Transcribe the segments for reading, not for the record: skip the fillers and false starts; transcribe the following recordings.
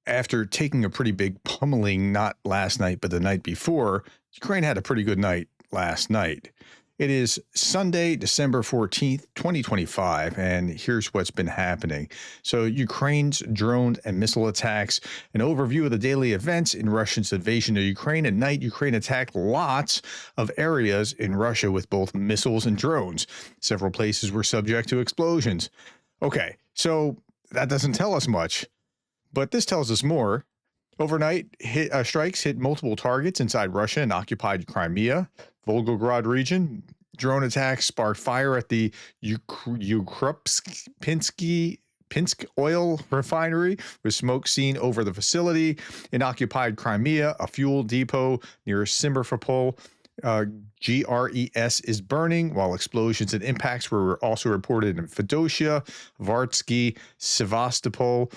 After taking a pretty big pummeling not last night, but the night before, Ukraine had a pretty good night last night. It is Sunday, December 14th, 2025, and here's what's been happening. So, Ukraine's drone and missile attacks, an overview of the daily events in Russia's invasion of Ukraine. At night, Ukraine attacked lots of areas in Russia with both missiles and drones. Several places were subject to explosions. Okay, so that doesn't tell us much. But this tells us more. Overnight strikes hit multiple targets inside Russia and occupied Crimea, Volgograd region. Drone attacks sparked fire at the Pinsk oil refinery, with smoke seen over the facility. In occupied Crimea, a fuel depot near Simferopol, GRES is burning, while explosions and impacts were also reported in Fedosia, Vartsky, Sevastopol.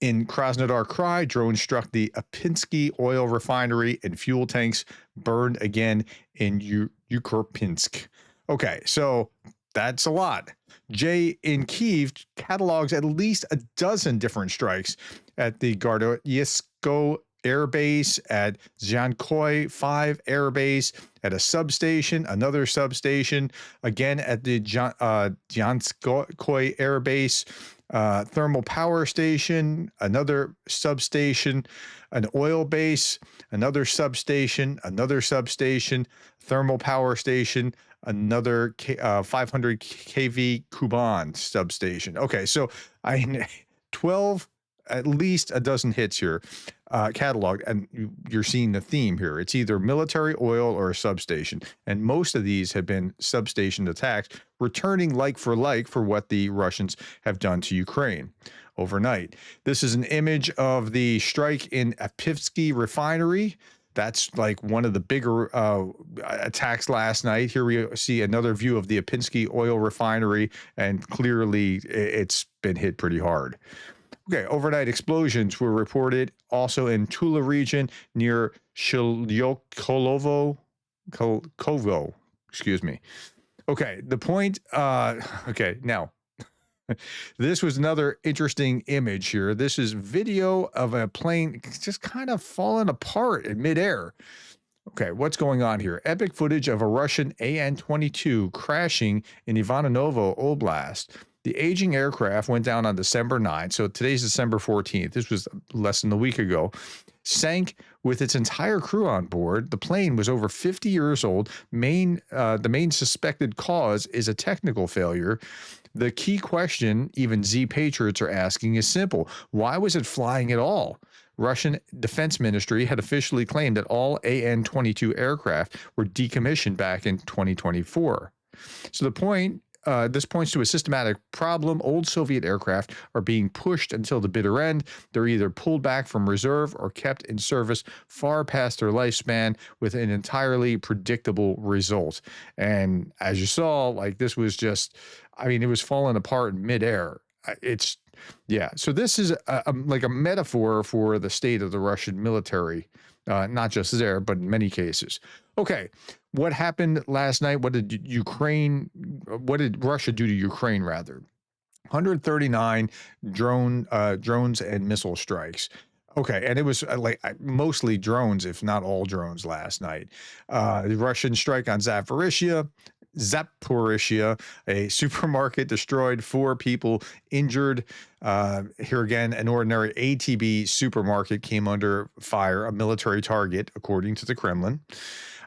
In Krasnodar Krai, drones struck the Apinsky oil refinery and fuel tanks burned again in Ukropinsk. Okay, so that's a lot. Jay in Kiev catalogs at least a dozen different strikes at the Gardyesko Air Base, at Zhankoi 5 Air Base, at a substation, another substation, again at the Zhanskoi Air Base, thermal power station, another substation, an oil base, another substation, thermal power station, another 500 kV Kuban substation. Okay, so 12, at least a dozen hits here, cataloged, and you're seeing the theme here. It's either military, oil, or a substation, and most of these have been substation attacks, returning like for what the Russians have done to Ukraine overnight. This is an image of the strike in Apivsky refinery. That's like one of the bigger attacks last night. Here we see another view of the Apinsky oil refinery, and clearly it's been hit pretty hard. Okay, overnight explosions were reported also in Tula region near Kovo, excuse me. Okay, the point, okay, now, this was another interesting image here. This is video of a plane just kind of falling apart in midair. Okay, what's going on here? Epic footage of a Russian AN-22 crashing in Ivanovo Oblast. The aging aircraft went down on December 9th, so today's December 14th. This was less than a week ago. Sank with its entire crew on board. The plane was over 50 years old. The main suspected cause is a technical failure. The key question even Z Patriots are asking is simple. Why was it flying at all? Russian Defense Ministry had officially claimed that all AN-22 aircraft were decommissioned back in 2024. So this points to a systematic problem. Old Soviet aircraft are being pushed until the bitter end. They're either pulled back from reserve or kept in service far past their lifespan, with an entirely predictable result. And as you saw, like, this was just, it was falling apart in midair. So this is like a metaphor for the state of the Russian military, not just there, but in many cases. Okay, what happened last night? What did Russia do to Ukraine, rather? 139 drones and missile strikes. Okay, and it was mostly drones, if not all drones, last night. The Russian strike on Zaporizhia, a supermarket destroyed, 4 people injured. Here again, an ordinary ATB supermarket came under fire, a military target, according to the Kremlin.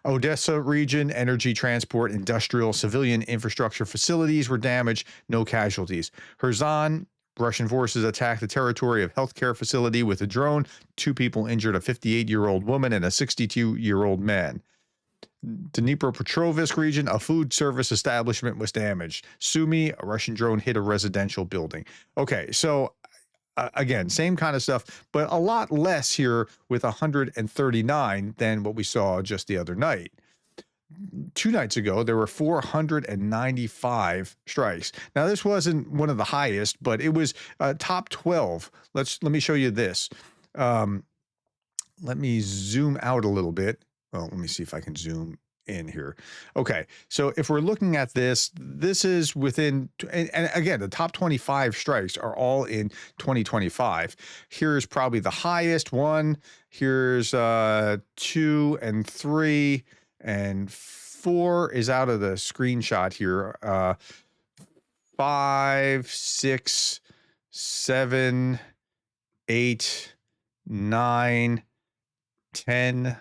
Odessa region, energy, transport, industrial, civilian infrastructure facilities were damaged, no casualties. Kherson, Russian forces attacked the territory of healthcare facility with a drone. 2 people injured, a 58-year-old woman and a 62-year-old man. Dnipropetrovsk region, a food service establishment was damaged. Sumy, a Russian drone hit a residential building. Okay, so again, same kind of stuff, but a lot less here with 139 than what we saw just the other night. 2 nights ago, there were 495 strikes. Now, this wasn't one of the highest, but it was top 12. Let me show you this. Let me zoom out a little bit. Well, let me see if I can zoom in here. Okay, so if we're looking at this, this is within, and again, the top 25 strikes are all in 2025. Here's probably the highest one. Here's 2 and 3 and 4 is out of the screenshot here. 5, 6, 7, 8, 9, 10,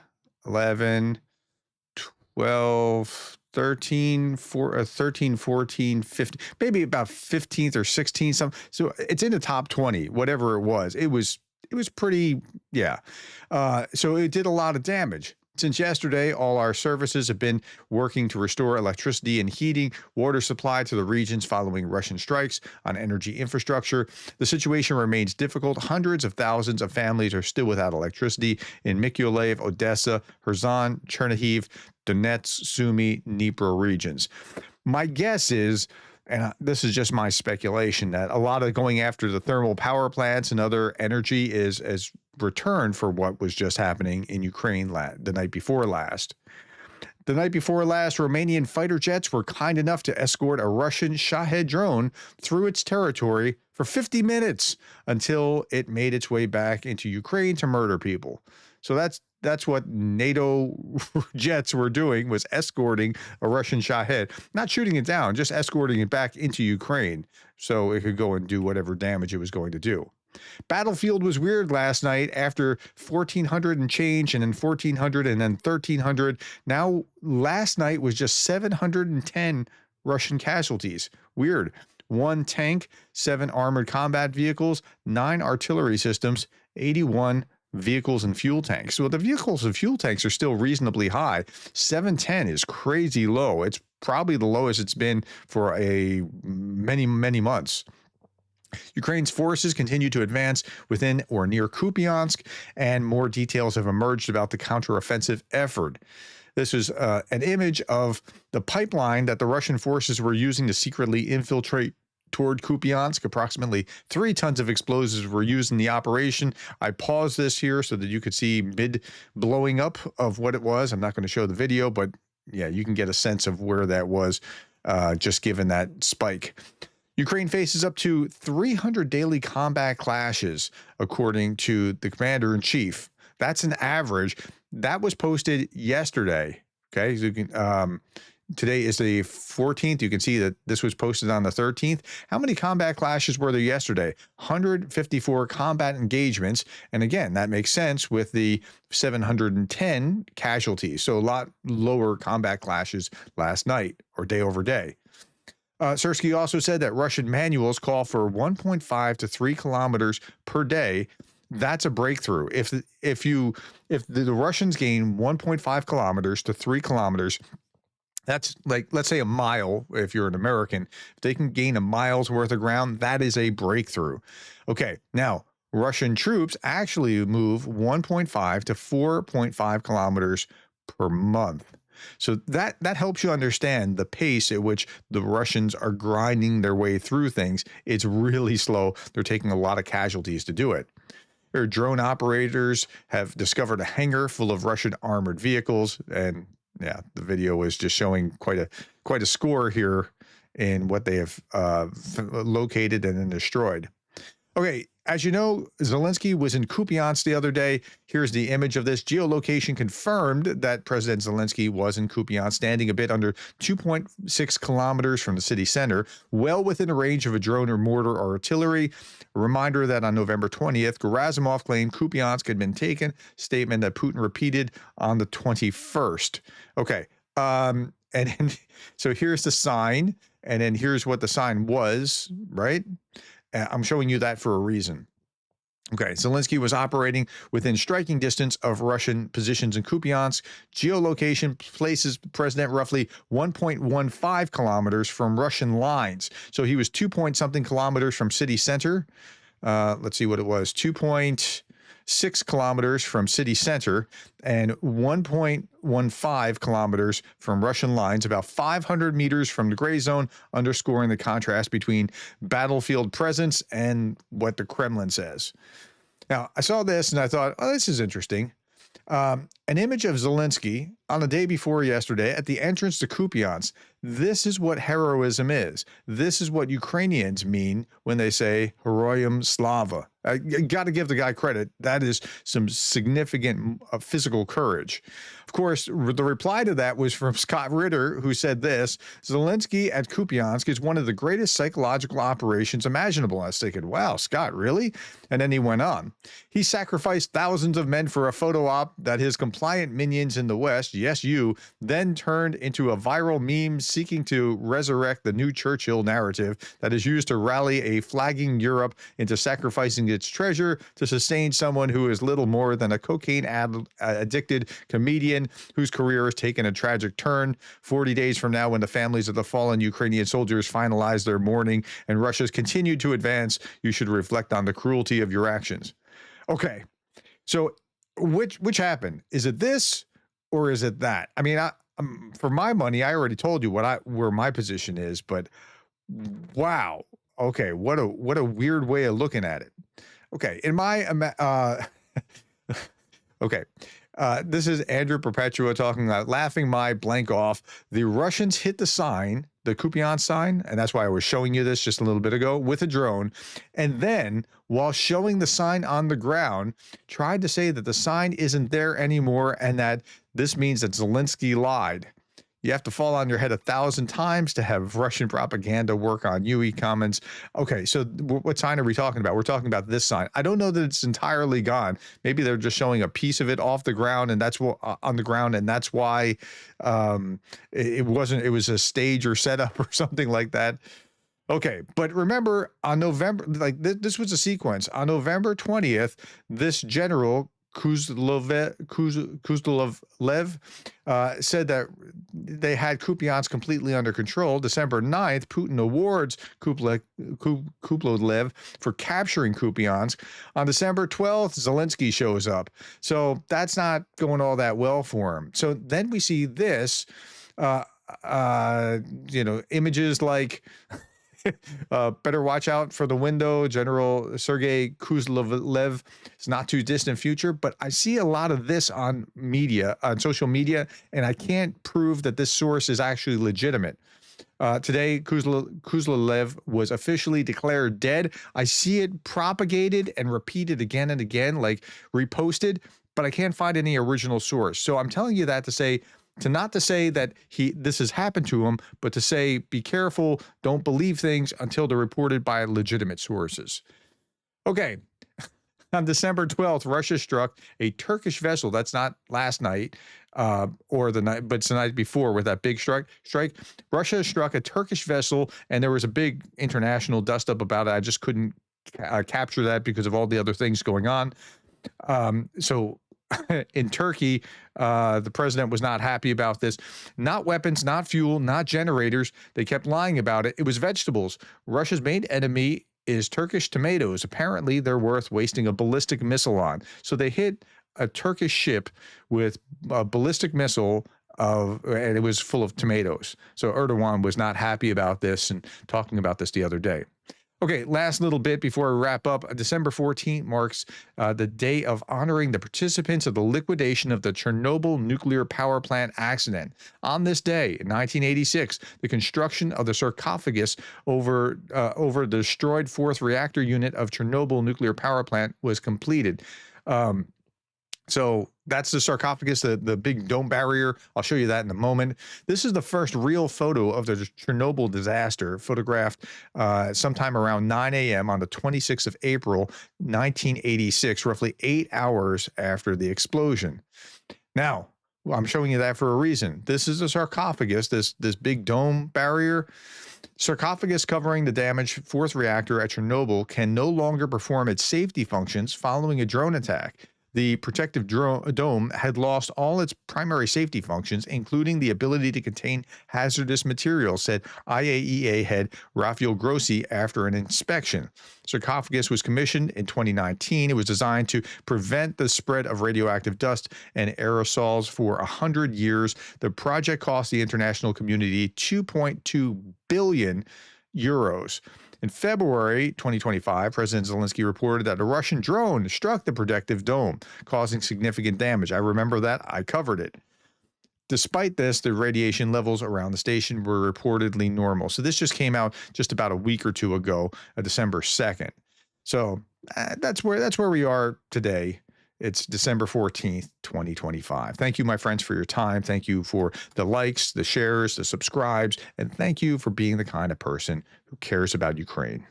11, 12, 13, 13, 14, 15, maybe about 15th or 16th. So it's in the top 20, whatever it was. It was pretty, yeah. So it did a lot of damage. Since yesterday, all our services have been working to restore electricity and heating, water supply to the regions following Russian strikes on energy infrastructure. The situation remains difficult. Hundreds of thousands of families are still without electricity in Mykolaiv, Odessa, Kherson, Chernihiv, Donetsk, Sumy, Dnipro regions. My guess is, and this is just my speculation, that a lot of going after the thermal power plants and other energy is as return for what was just happening in Ukraine the night before last. The night before last, Romanian fighter jets were kind enough to escort a Russian Shahed drone through its territory for 50 minutes until it made its way back into Ukraine to murder people. So that's what NATO jets were doing, was escorting a Russian Shahed, not shooting it down, just escorting it back into Ukraine so it could go and do whatever damage it was going to do. Battlefield was weird last night after 1,400 and change, and then 1,400 and then 1,300. Now, last night was just 710 Russian casualties. Weird. 1 tank, 7 armored combat vehicles, 9 artillery systems, 81 vehicles and fuel tanks. Well, the vehicles and fuel tanks are still reasonably high. 710 is crazy low. It's probably the lowest it's been for many months. Ukraine's forces continue to advance within or near Kupiansk, and more details have emerged about the counteroffensive effort. This is an image of the pipeline that the Russian forces were using to secretly infiltrate toward Kupiansk. Approximately 3 tons of explosives were used in the operation. I paused this here so that you could see mid-blowing up of what it was. I'm not going to show the video, but yeah, you can get a sense of where that was just given that spike. Ukraine faces up to 300 daily combat clashes, according to the commander-in-chief. That's an average. That was posted yesterday. Okay, so you can, today is the 14th. You can see that this was posted on the 13th. How many combat clashes were there yesterday? 154 combat engagements. And again, that makes sense with the 710 casualties. So a lot lower combat clashes last night or day over day. Sersky also said that Russian manuals call for 1.5 to 3 kilometers per day. That's a breakthrough. If the Russians gain 1.5 kilometers to 3 kilometers, that's like, let's say a mile. If you're an American, if they can gain a mile's worth of ground, that is a breakthrough. Okay, now Russian troops actually move 1.5 to 4.5 kilometers per month. So that helps you understand the pace at which the Russians are grinding their way through things. It's really slow. They're taking a lot of casualties to do it. Their drone operators have discovered a hangar full of Russian armored vehicles, and yeah, the video is just showing quite a score here in what they have located and then destroyed. Okay, as you know, Zelensky was in Kupiansk the other day. Here's the image of this. Geolocation confirmed that President Zelensky was in Kupiansk, standing a bit under 2.6 kilometers from the city center, well within a range of a drone or mortar or artillery. A reminder that on November 20th, Gerasimov claimed Kupiansk had been taken, statement that Putin repeated on the 21st. Okay, and so here's the sign, and then here's what the sign was, right? I'm showing you that for a reason. Okay, Zelensky was operating within striking distance of Russian positions in Kupiansk. Geolocation places the president roughly 1.15 kilometers from Russian lines. So he was 2-point-something kilometers from city center. Let's see what it was, 2.6 kilometers from city center and 1.15 kilometers from Russian lines, about 500 meters from the gray zone, underscoring the contrast between battlefield presence and what the Kremlin says. Now, I saw this and I thought, oh, this is interesting. And An image of Zelensky on the day before yesterday at the entrance to Kupiansk. This is what heroism is. This is what Ukrainians mean when they say Heroyam Slava. I got to give the guy credit. That is some significant physical courage. Of course, the reply to that was from Scott Ritter, who said this: Zelensky at Kupiansk is one of the greatest psychological operations imaginable. I was thinking, wow, Scott, really? And then he went on. He sacrificed thousands of men for a photo op that his compliant minions in the West, yes, you, then turned into a viral meme seeking to resurrect the new Churchill narrative that is used to rally a flagging Europe into sacrificing its treasure to sustain someone who is little more than a cocaine-addicted comedian whose career has taken a tragic turn. 40 days from now, when the families of the fallen Ukrainian soldiers finalize their mourning and Russia's continued to advance, you should reflect on the cruelty of your actions. Okay, so which happened? Is it this or is it that? I mean, for my money, I already told you where my position is, but wow. Okay, what a weird way of looking at it. Okay, in my okay. This is Andrew Perpetua talking about laughing my blank off. The Russians hit the sign, the Kupiansk sign, and that's why I was showing you this just a little bit ago, with a drone. And then, while showing the sign on the ground, tried to say that the sign isn't there anymore and that this means that Zelensky lied. You have to fall on your head 1,000 times to have Russian propaganda work on you, he comments. Okay, so what sign are we talking about? We're talking about this sign. I don't know that it's entirely gone. Maybe they're just showing a piece of it off the ground, and that's what on the ground, and that's why it wasn't. It was a stage or setup or something like that. Okay, but remember on November, like this was a sequence. On November 20th, this general Kuzlev said that they had Kupiansk completely under control. December 9th, Putin awards Kuplolev for capturing Kupiansk. On December 12th, Zelensky shows up. So that's not going all that well for him. So then we see this, images like better watch out for the window. General Sergei Kuzlev is not too distant future, but I see a lot of this on social media, and I can't prove that this source is actually legitimate. Today, Kuzlev was officially declared dead. I see it propagated and repeated again and again, like reposted, but I can't find any original source. So I'm telling you that to say, not to say that this has happened to him, but to say, be careful, don't believe things until they're reported by legitimate sources. Okay. On December 12th, Russia struck a Turkish vessel. That's not last night or the night, but it's the night before with that big strike. Russia struck a Turkish vessel, and there was a big international dust up about it. I just couldn't capture that because of all the other things going on. So in Turkey, the president was not happy about this. Not weapons, not fuel, not generators. They kept lying about it. It was vegetables. Russia's main enemy is Turkish tomatoes. Apparently, they're worth wasting a ballistic missile on. So they hit a Turkish ship with a ballistic missile and it was full of tomatoes. So Erdogan was not happy about this and talking about this the other day. Okay, last little bit before we wrap up. December 14th marks the day of honoring the participants of the liquidation of the Chernobyl nuclear power plant accident. On this day, in 1986, the construction of the sarcophagus over the destroyed fourth reactor unit of Chernobyl nuclear power plant was completed. So that's the sarcophagus, the big dome barrier. I'll show you that in a moment. This is the first real photo of the Chernobyl disaster, photographed sometime around 9 a.m. on the 26th of April, 1986, roughly 8 hours after the explosion. Now, I'm showing you that for a reason. This is a sarcophagus, this big dome barrier. Sarcophagus covering the damaged fourth reactor at Chernobyl can no longer perform its safety functions following a drone attack. The protective dome had lost all its primary safety functions, including the ability to contain hazardous materials, said IAEA head Rafael Grossi after an inspection. Sarcophagus was commissioned in 2019. It was designed to prevent the spread of radioactive dust and aerosols for 100 years. The project cost the international community 2.2 billion euros. In February 2025, President Zelensky reported that a Russian drone struck the protective dome, causing significant damage. I remember that. I covered it. Despite this, the radiation levels around the station were reportedly normal. So this just came out just about a week or two ago, December 2nd. So that's where we are today. It's December 14th, 2025. Thank you, my friends, for your time. Thank you for the likes, the shares, the subscribes, and thank you for being the kind of person who cares about Ukraine.